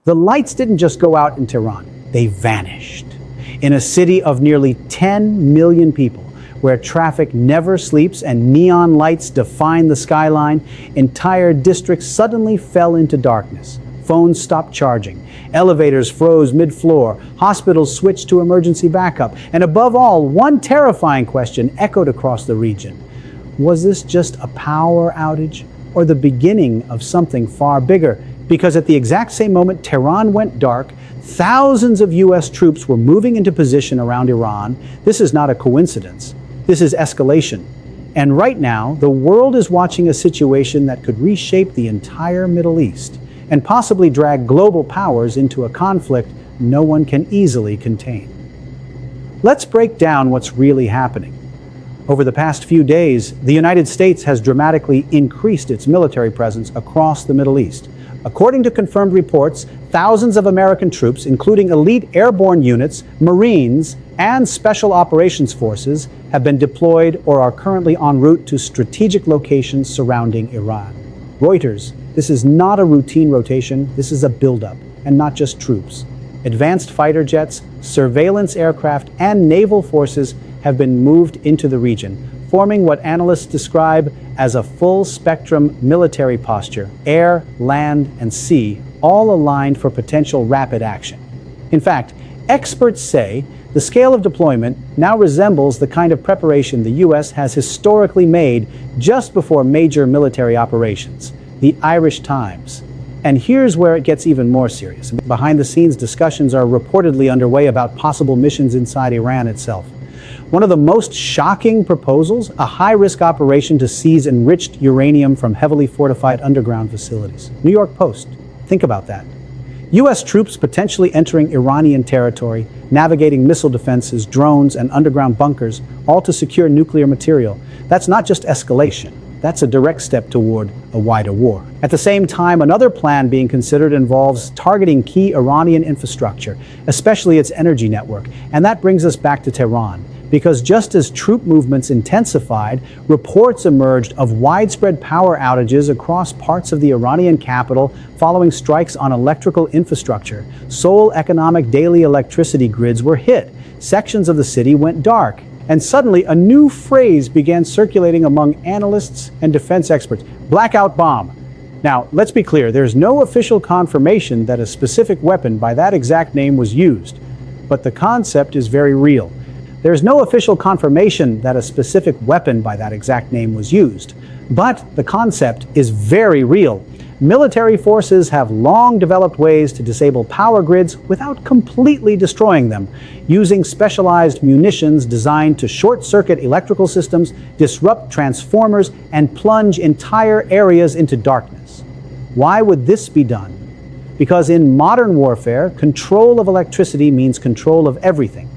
The lights didn't just go out in Tehran, they vanished. In a city of nearly 10 million people, where traffic never sleeps and neon lights define the skyline, entire districts suddenly fell into darkness. Phones stopped charging, elevators froze mid-floor, hospitals switched to emergency backup, and above all, one terrifying question echoed across the region. Was this just a power outage or the beginning of something far bigger? Because at the exact same moment Tehran went dark, thousands of US troops were moving into position around Iran. This is not a coincidence. This is escalation. And right now, the world is watching a situation that could reshape the entire Middle East and possibly drag global powers into a conflict no one can easily contain. Let's break down what's really happening. Over the past few days, the United States has dramatically increased its military presence across the Middle East. According to confirmed reports, thousands of American troops, including elite airborne units, Marines, and Special Operations Forces, have been deployed or are currently en route to strategic locations surrounding Iran. Reuters, this is not a routine rotation, this is a buildup, and not just troops. Advanced fighter jets, surveillance aircraft, and naval forces have been moved into the region, forming what analysts describe as a full-spectrum military posture, air, land, and sea, all aligned for potential rapid action. In fact, experts say the scale of deployment now resembles the kind of preparation the US has historically made just before major military operations, the Irish Times. And here's where it gets even more serious. Behind-the-scenes discussions are reportedly underway about possible missions inside Iran itself. One of the most shocking proposals, a high-risk operation to seize enriched uranium from heavily fortified underground facilities. New York Post. Think about that. U.S. troops potentially entering Iranian territory, navigating missile defenses, drones, and underground bunkers, all to secure nuclear material. That's not just escalation. That's a direct step toward a wider war. At the same time, another plan being considered involves targeting key Iranian infrastructure, especially its energy network. And that brings us back to Tehran. Because just as troop movements intensified, reports emerged of widespread power outages across parts of the Iranian capital following strikes on electrical infrastructure. Sole economic daily electricity grids were hit. Sections of the city went dark. And suddenly, a new phrase began circulating among analysts and defense experts: blackout bomb. Now, let's be clear, there's no official confirmation that a specific weapon by that exact name was used. But the concept is very real. There's no official confirmation that a specific weapon by that exact name was used, but the concept is very real. Military forces have long developed ways to disable power grids without completely destroying them, using specialized munitions designed to short-circuit electrical systems, disrupt transformers, and plunge entire areas into darkness. Why would this be done? Because in modern warfare, control of electricity means control of everything.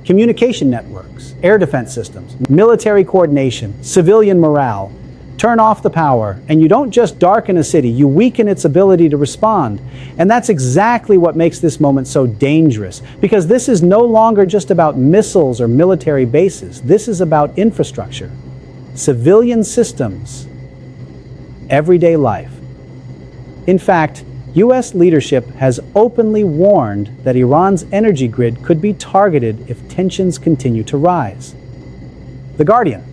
Communication networks, air defense systems, military coordination, civilian morale. Turn off the power, and you don't just darken a city, you weaken its ability to respond. And that's exactly what makes this moment so dangerous, because this is no longer just about missiles or military bases. This is about infrastructure, civilian systems, everyday life. In fact, U.S. leadership has openly warned that Iran's energy grid could be targeted if tensions continue to rise. The Guardian.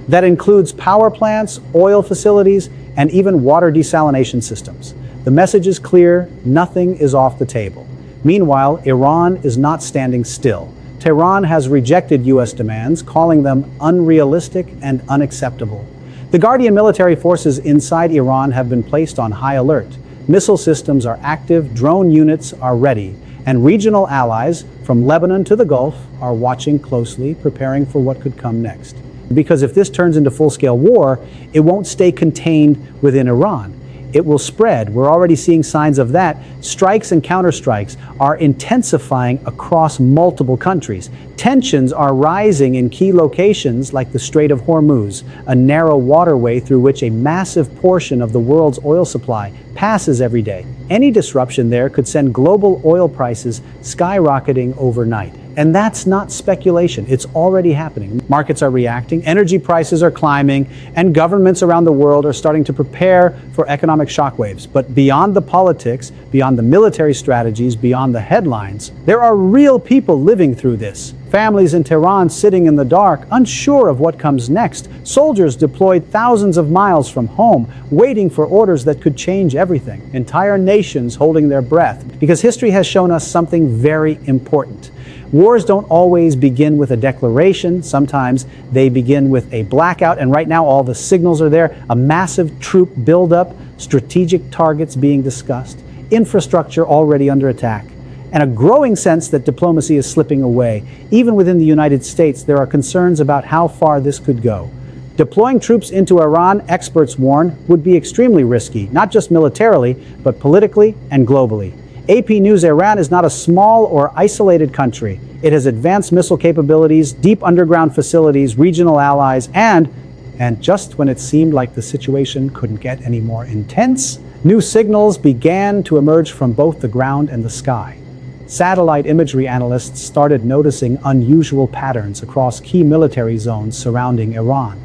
That includes power plants, oil facilities, and even water desalination systems. The message is clear: nothing is off the table. Meanwhile, Iran is not standing still. Tehran has rejected U.S. demands, calling them unrealistic and unacceptable. The Guardian military forces inside Iran have been placed on high alert. Missile systems are active, drone units are ready, and regional allies, from Lebanon to the Gulf, are watching closely, preparing for what could come next. Because if this turns into full-scale war, it won't stay contained within Iran. It will spread. We're already seeing signs of that. Strikes and counterstrikes are intensifying across multiple countries. Tensions are rising in key locations like the Strait of Hormuz, a narrow waterway through which a massive portion of the world's oil supply passes every day. Any disruption there could send global oil prices skyrocketing overnight. And that's not speculation, it's already happening. Markets are reacting, energy prices are climbing, and governments around the world are starting to prepare for economic shockwaves. But beyond the politics, beyond the military strategies, beyond the headlines, there are real people living through this. Families in Tehran sitting in the dark, unsure of what comes next. Soldiers deployed thousands of miles from home, waiting for orders that could change everything. Entire nations holding their breath. Because history has shown us something very important. Wars don't always begin with a declaration. Sometimes they begin with a blackout, and right now all the signals are there. A massive troop buildup, strategic targets being discussed, infrastructure already under attack, and a growing sense that diplomacy is slipping away. Even within the United States, there are concerns about how far this could go. Deploying troops into Iran, experts warn, would be extremely risky, not just militarily, but politically and globally. AP News: Iran is not a small or isolated country. It has advanced missile capabilities, deep underground facilities, regional allies, and just when it seemed like the situation couldn't get any more intense, new signals began to emerge from both the ground and the sky. Satellite imagery analysts started noticing unusual patterns across key military zones surrounding Iran.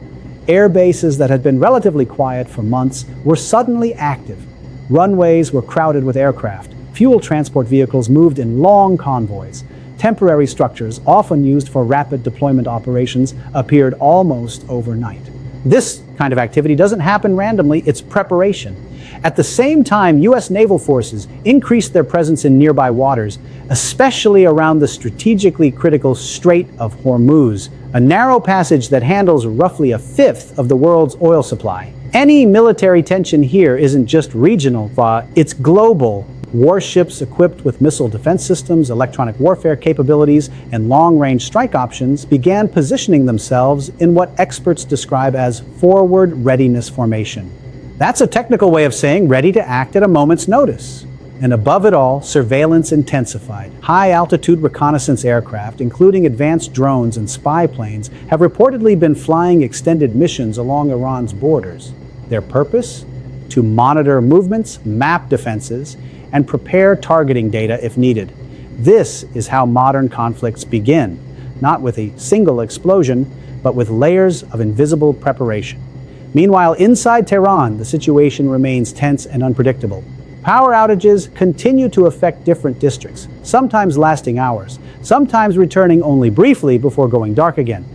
Air bases that had been relatively quiet for months were suddenly active. Runways were crowded with aircraft. Fuel transport vehicles moved in long convoys. Temporary structures, often used for rapid deployment operations, appeared almost overnight. This kind of activity doesn't happen randomly, it's preparation. At the same time, U.S. naval forces increased their presence in nearby waters, especially around the strategically critical Strait of Hormuz, a narrow passage that handles roughly a fifth of the world's oil supply. Any military tension here isn't just regional, it's global. Warships equipped with missile defense systems, electronic warfare capabilities, and long-range strike options began positioning themselves in what experts describe as forward readiness formation. That's a technical way of saying ready to act at a moment's notice. And above it all, surveillance intensified. High-altitude reconnaissance aircraft, including advanced drones and spy planes, have reportedly been flying extended missions along Iran's borders. Their purpose? To monitor movements, map defenses, and prepare targeting data if needed. This is how modern conflicts begin, not with a single explosion, but with layers of invisible preparation. Meanwhile, inside Tehran, the situation remains tense and unpredictable. Power outages continue to affect different districts, sometimes lasting hours, sometimes returning only briefly before going dark again.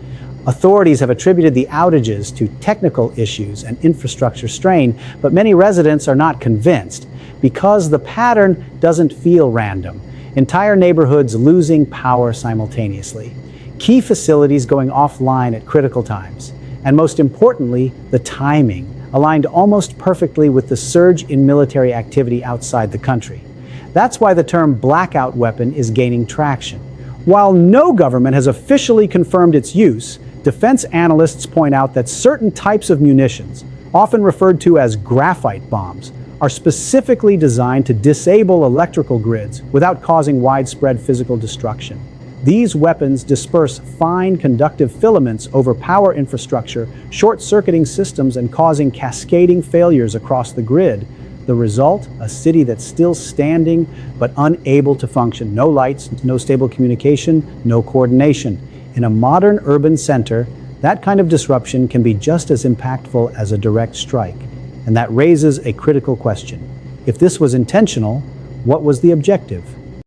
Authorities have attributed the outages to technical issues and infrastructure strain, but many residents are not convinced because the pattern doesn't feel random. Entire neighborhoods losing power simultaneously, key facilities going offline at critical times, and most importantly, the timing, aligned almost perfectly with the surge in military activity outside the country. That's why the term blackout weapon is gaining traction. While no government has officially confirmed its use, defense analysts point out that certain types of munitions, often referred to as graphite bombs, are specifically designed to disable electrical grids without causing widespread physical destruction. These weapons disperse fine conductive filaments over power infrastructure, short-circuiting systems and causing cascading failures across the grid. The result? A city that's still standing but unable to function. No lights, no stable communication, no coordination. In a modern urban center, that kind of disruption can be just as impactful as a direct strike. And that raises a critical question. If this was intentional, what was the objective?